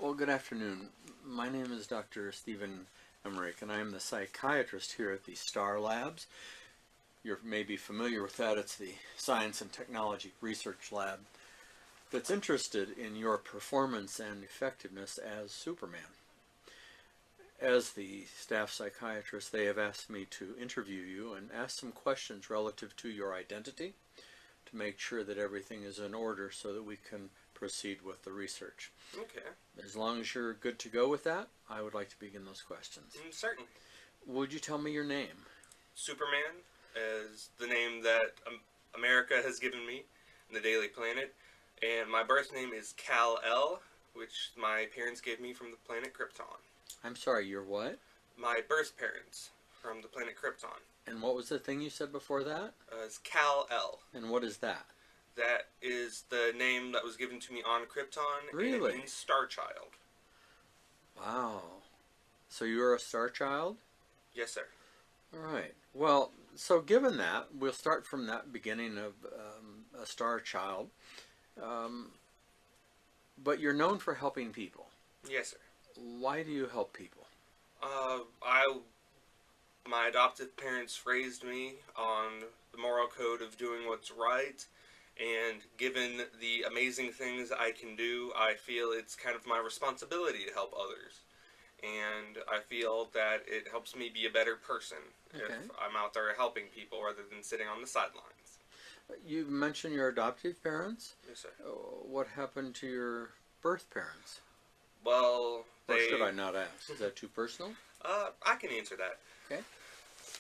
Well, good afternoon. My name is Dr. Stephen Emerick, and I am the psychiatrist here at the S.T.A.R Labs. You may be familiar with that. It's the Science and Technology Research Lab that's interested in your performance and effectiveness as Superman. As the staff psychiatrist, they have asked me to interview you and ask some questions relative to your identity to make sure that everything is in order so that we can proceed with the research. Okay. As long as you're good to go with that, I would like to begin those questions. Certainly. Would you tell me your name? Superman is the name that America has given me in the Daily Planet, and my birth name is Kal-El, which my parents gave me from the planet Krypton. I'm sorry, you're what? My birth parents from the planet Krypton. And what was the thing you said before that? Is Kal-El. And what is that? That is the name that was given to me on Krypton. Really? And in Star Child. Wow. So you're a Star Child? Yes, sir. All right. Well, so given that, we'll start from that beginning of a Star Child. But you're known for helping people. Yes, sir. Why do you help people? My adoptive parents raised me on the moral code of doing what's right, and given the amazing things I can do, I feel it's kind of my responsibility to help others. And I feel that it helps me be a better person if I'm out there helping people rather than sitting on the sidelines. You mentioned your adoptive parents. Yes, sir. What happened to your birth parents? Well, Or should I not ask? Is that too personal? I can answer that. Okay.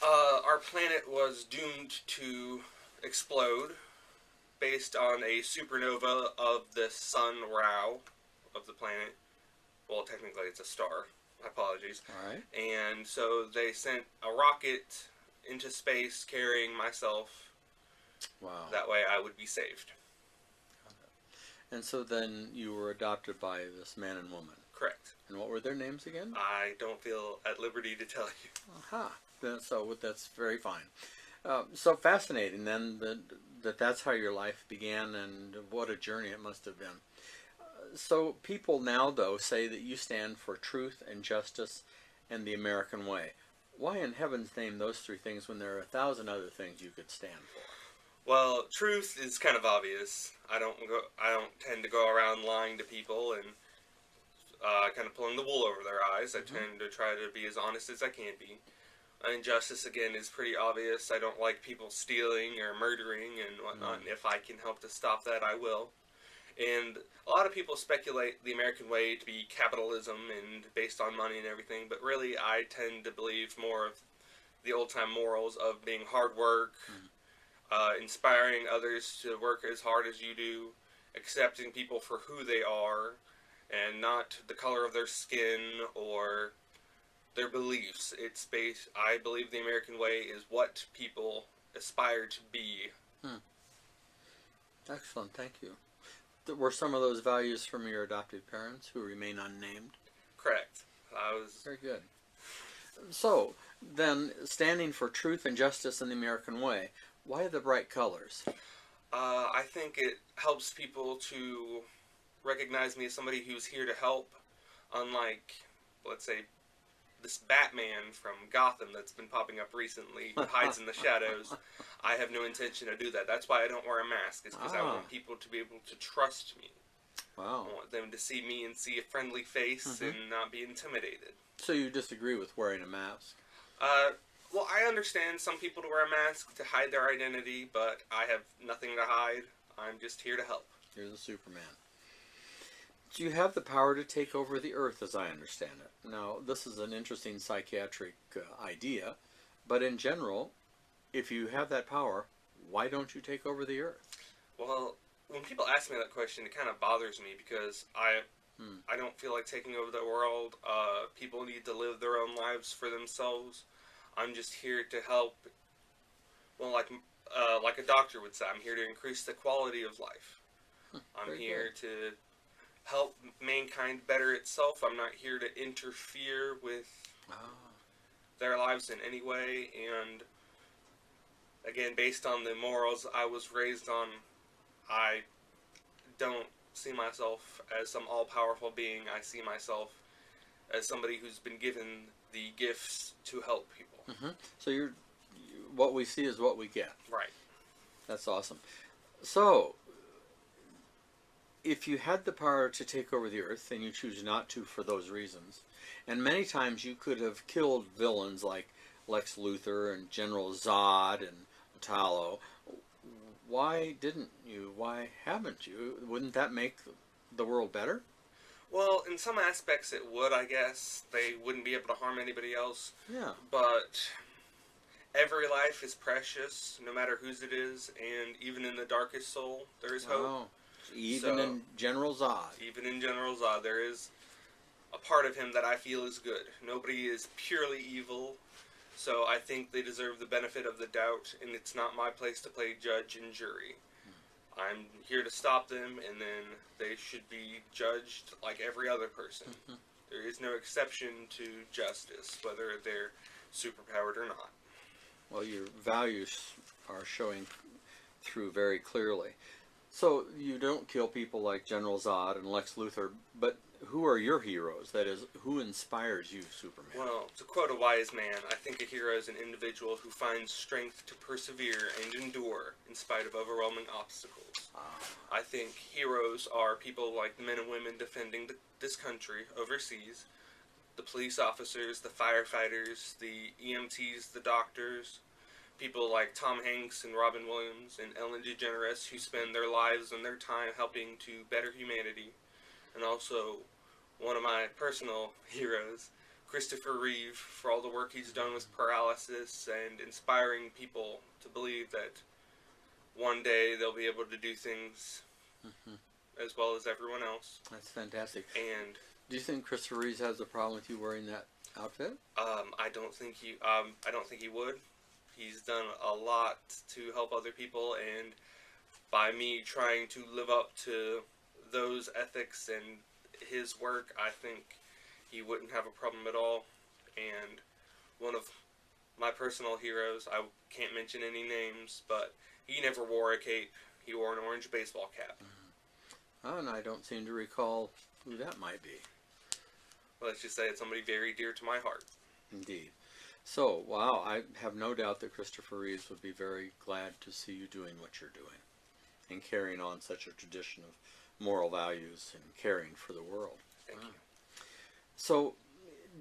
Our planet was doomed to explode based on a supernova of the sun Rao of the planet. Well, technically it's a star. My apologies. All right. And so they sent a rocket into space carrying myself. Wow. That way I would be saved. And so then you were adopted by this man and woman. Correct. And what were their names again? I don't feel at liberty to tell you. Aha. So that's very fine. So fascinating then that's how your life began, and what a journey it must have been. So people now, though, say that you stand for truth and justice and the American way. Why in heaven's name those three things when there are 1,000 other things you could stand for? Well, truth is kind of obvious. I don't tend to go around lying to people and kind of pulling the wool over their eyes. I tend to try to be as honest as I can be. Injustice, again, is pretty obvious. I don't like people stealing or murdering and whatnot, and if I can help to stop that, I will. And a lot of people speculate the American way to be capitalism and based on money and everything, but really I tend to believe more of the old-time morals of being hard work, inspiring others to work as hard as you do, accepting people for who they are, and not the color of their skin or their beliefs. It's based, I believe the American way is what people aspire to be. Excellent, thank you. Were some of those values from your adoptive parents who remain unnamed? Correct. Very good. So, then, standing for truth and justice in the American way, why the bright colors? I think it helps people to recognize me as somebody who's here to help, unlike, let's say, this Batman from Gotham that's been popping up recently, who hides in the shadows. I have no intention to do that. That's why I don't wear a mask. It's because I want people to be able to trust me. Wow. I want them to see me and see a friendly face and not be intimidated. So you disagree with wearing a mask? Well, I understand some people to wear a mask to hide their identity, but I have nothing to hide. I'm just here to help. You're the Superman. So you have the power to take over the earth, as I understand it. Now, this is an interesting psychiatric idea, but in general, if you have that power, why don't you take over the earth? Well, when people ask me that question, it kind of bothers me because I don't feel like taking over the world. People need to live their own lives for themselves. I'm just here to help. Well, like a doctor would say, I'm here to increase the quality of life. I'm here to help mankind better itself. I'm not here to interfere with their lives in any way. And again, based on the morals I was raised on, I don't see myself as some all-powerful being. I see myself as somebody who's been given the gifts to help people. So what we see is what we get. Right. That's awesome. So, if you had the power to take over the Earth, and you choose not to for those reasons, and many times you could have killed villains like Lex Luthor and General Zod and Metallo, why didn't you? Why haven't you? Wouldn't that make the world better? Well, in some aspects it would, I guess. They wouldn't be able to harm anybody else. Yeah. But every life is precious, no matter whose it is, and even in the darkest soul, there is hope. Wow. Even in General Zod. Even in General Zod, there is a part of him that I feel is good. Nobody is purely evil, so I think they deserve the benefit of the doubt, and it's not my place to play judge and jury. I'm here to stop them, and then they should be judged like every other person. There is no exception to justice, whether they're superpowered or not. Well, your values are showing through very clearly. So you don't kill people like General Zod and Lex Luthor, but who are your heroes? That is, who inspires you, Superman? Well, to quote a wise man, I think a hero is an individual who finds strength to persevere and endure in spite of overwhelming obstacles. I think heroes are people like the men and women defending this country overseas, the police officers, the firefighters, the EMTs, the doctors, people like Tom Hanks and Robin Williams and Ellen DeGeneres who spend their lives and their time helping to better humanity. And also, one of my personal heroes, Christopher Reeve, for all the work he's done with paralysis and inspiring people to believe that one day they'll be able to do things as well as everyone else. That's fantastic. And do you think Christopher Reeve has a problem with you wearing that outfit? I don't think he would. He's done a lot to help other people, and by me trying to live up to those ethics and his work, I think he wouldn't have a problem at all. And one of my personal heroes, I can't mention any names, but he never wore a cape. He wore an orange baseball cap. Oh, and I don't seem to recall who that might be. Let's just say it's somebody very dear to my heart. Indeed. So, wow, I have no doubt that Christopher Reeves would be very glad to see you doing what you're doing and carrying on such a tradition of moral values and caring for the world. Thank you. So,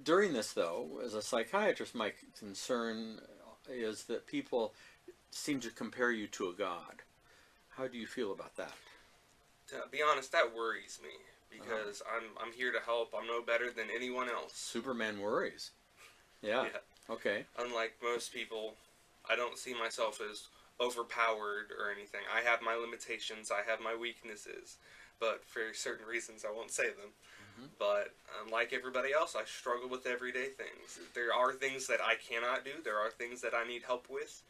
during this, though, as a psychiatrist, my concern is that people seem to compare you to a god. How do you feel about that? To be honest, that worries me, because I'm here to help. I'm no better than anyone else. Superman worries. Yeah. Okay. Unlike most people, I don't see myself as overpowered or anything. I have my limitations. I have my weaknesses. But for certain reasons, I won't say them. But unlike everybody else, I struggle with everyday things. There are things that I cannot do. There are things that I need help with.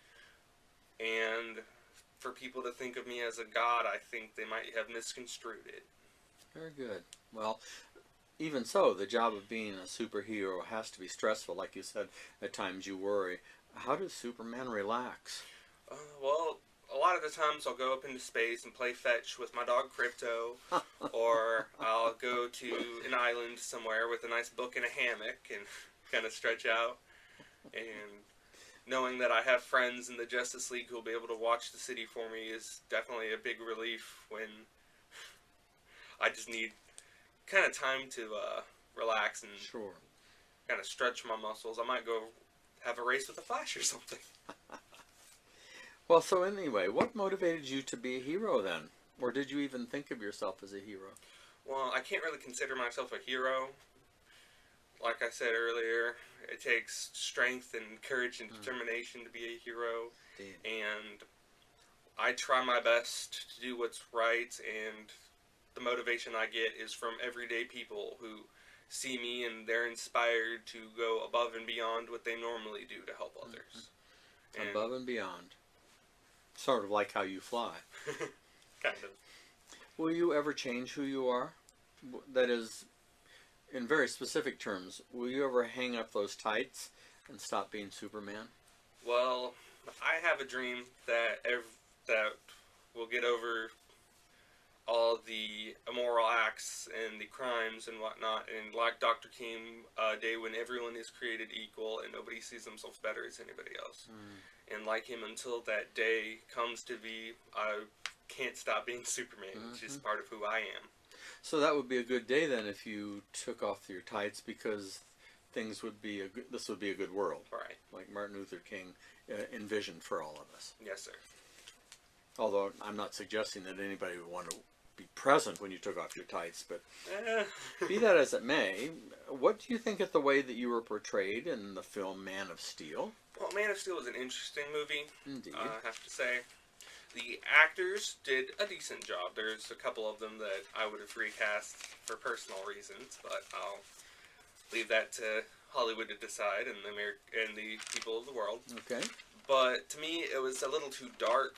And for people to think of me as a god, I think they might have misconstrued it. Very good. Well, even so, the job of being a superhero has to be stressful. Like you said, at times you worry. How does Superman relax? Well, a lot of the times I'll go up into space and play fetch with my dog Crypto, or I'll go to an island somewhere with a nice book and a hammock and kind of stretch out. And knowing that I have friends in the Justice League who will be able to watch the city for me is definitely a big relief when I just need kind of time to relax and kind of stretch my muscles. I might go have a race with the Flash or something. Well, so anyway, what motivated you to be a hero then? Or did you even think of yourself as a hero? Well, I can't really consider myself a hero. Like I said earlier, it takes strength and courage and determination to be a hero. And I try my best to do what's right, and the motivation I get is from everyday people who see me and they're inspired to go above and beyond what they normally do to help others. Above and beyond. Sort of like how you fly. Kind of. Will you ever change who you are? That is, in very specific terms, will you ever hang up those tights and stop being Superman? Well, I have a dream that that will get over all the immoral acts and the crimes and whatnot, and like Doctor came a day when everyone is created equal and nobody sees themselves better as anybody else. And like him, until that day comes to be, I can't stop being Superman. It's just part of who I am. So that would be a good day then if you took off your tights, because things would be this would be a good world, Right. like Martin Luther King envisioned for all of us. Yes, sir. Although I'm not suggesting that anybody would want to be present when you took off your tights, but be that as it may, what do you think of the way that you were portrayed in the film Man of Steel? Well, Man of Steel was an interesting movie. Indeed. I have to say. The actors did a decent job. There's a couple of them that I would have recast for personal reasons, but I'll leave that to Hollywood to decide and the people of the world. Okay. But to me, it was a little too dark,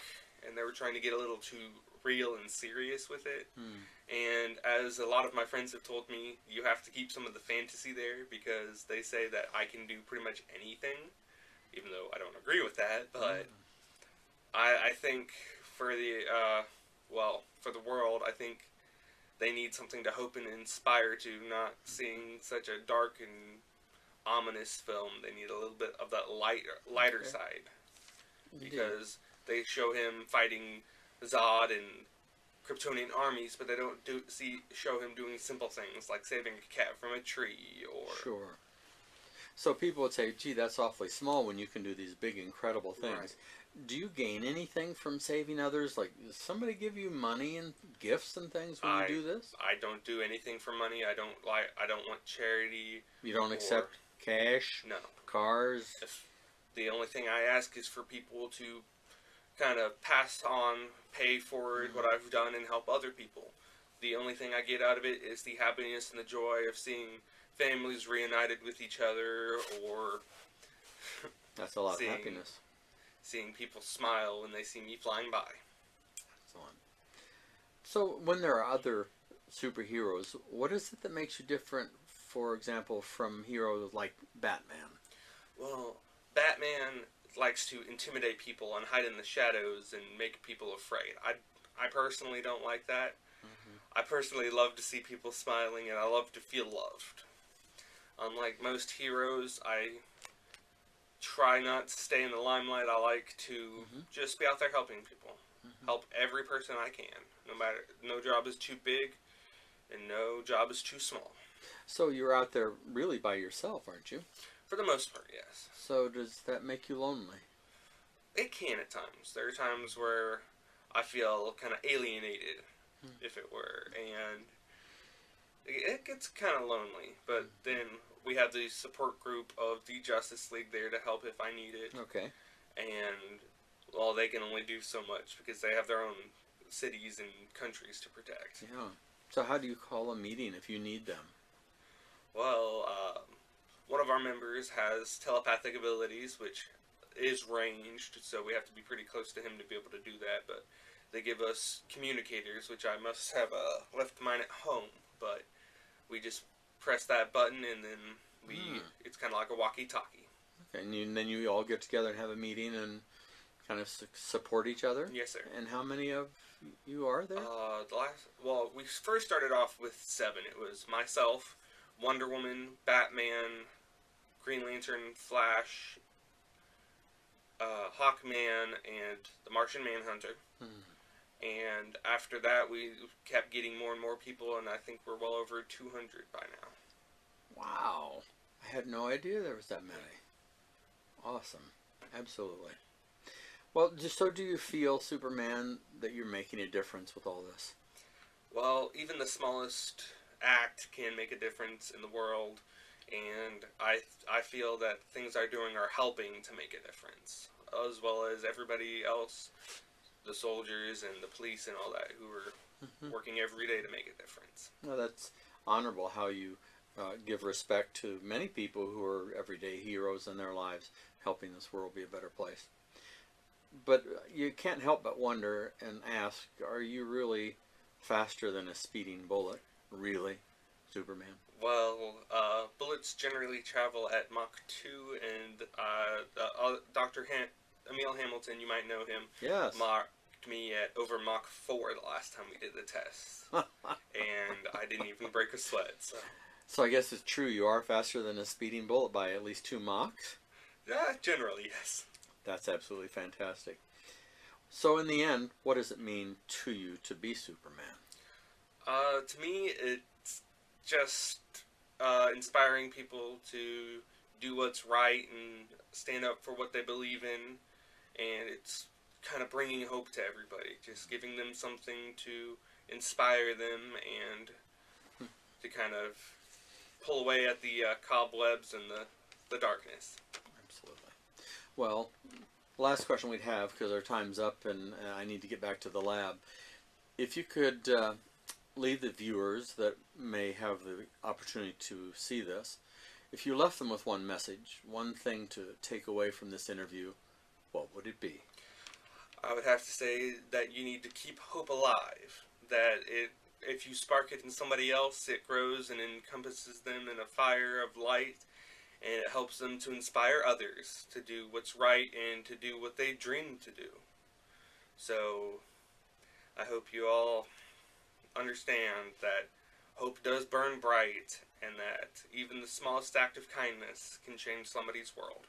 and they were trying to get a little too real and serious with it. And as a lot of my friends have told me, you have to keep some of the fantasy there, because they say that I can do pretty much anything, even though I don't agree with that. But I think for the for the world, I think they need something to hope and inspire to, not seeing such a dark and ominous film. They need a little bit of that lighter side. Indeed. Because they show him fighting Zod and Kryptonian armies, but they don't show him doing simple things like saving a cat from a tree or... Sure. So people would say, gee, that's awfully small when you can do these big, incredible things. Right. Do you gain anything from saving others? Like, does somebody give you money and gifts and things when you do this? I don't do anything for money. I don't want charity. You don't accept cash? No. Cars? The only thing I ask is for people to kind of pass on, pay forward what I've done and help other people. The only thing I get out of it is the happiness and the joy of seeing families reunited with each other, or That's a lot of happiness. Seeing people smile when they see me flying by. Excellent. So when there are other superheroes, what is it that makes you different, for example, from heroes like Batman? Well, Batman likes to intimidate people and hide in the shadows and make people afraid. I personally don't like that. I personally love to see people smiling, and I love to feel loved. Unlike most heroes, I try not to stay in the limelight. I like to just be out there helping people. Help every person I can. No job is too big, and no job is too small. So you're out there really by yourself, aren't you? For the most part, yes. So does that make you lonely? It can at times. There are times where I feel kind of alienated, if it were, and it gets kind of lonely. But then we have the support group of the Justice League there to help if I need it. Okay. And, well, they can only do so much because they have their own cities and countries to protect. Yeah. So how do you call a meeting if you need them? Well, one of our members has telepathic abilities, which is ranged, so we have to be pretty close to him to be able to do that, but they give us communicators, which I must have left mine at home, but we just press that button and then it's kind of like a walkie-talkie. Okay, and then you all get together and have a meeting and kind of support each other? Yes, sir. And how many of you are there? We first started off with 7. It was myself, Wonder Woman, Batman, Green Lantern, Flash, Hawkman, and the Martian Manhunter. And after that, we kept getting more and more people, and I think we're well over 200 by now. Wow. I had no idea there was that many. Awesome. Absolutely. Well, so do you feel, Superman, that you're making a difference with all this? Well, even the smallest act can make a difference in the world, and I feel that things I'm doing are helping to make a difference, as well as everybody else, the soldiers and the police and all that, who are working every day to make a difference. Well, that's honorable how you give respect to many people who are everyday heroes in their lives, helping this world be a better place. But you can't help but wonder and ask, are you really faster than a speeding bullet? Really, Superman? Well, bullets generally travel at Mach 2, and Dr. Emil Hamilton, you might know him. Yes. kept me at over Mach 4 the last time we did the test. And I didn't even break a sweat, so... So I guess it's true, you are faster than a speeding bullet by at least 2 Machs? Yeah, generally, yes. That's absolutely fantastic. So in the end, what does it mean to you to be Superman? To me, it's just inspiring people to do what's right and stand up for what they believe in, and it's kind of bringing hope to everybody, just giving them something to inspire them and to kind of pull away at the cobwebs and the darkness. Absolutely. Well, last question we'd have, because our time's up and I need to get back to the lab. If you could leave the viewers that may have the opportunity to see this, if you left them with one message, one thing to take away from this interview, what would it be? I would have to say that you need to keep hope alive. That if you spark it in somebody else, it grows and encompasses them in a fire of light, and it helps them to inspire others to do what's right and to do what they dream to do. So, I hope you all understand that hope does burn bright, and that even the smallest act of kindness can change somebody's world.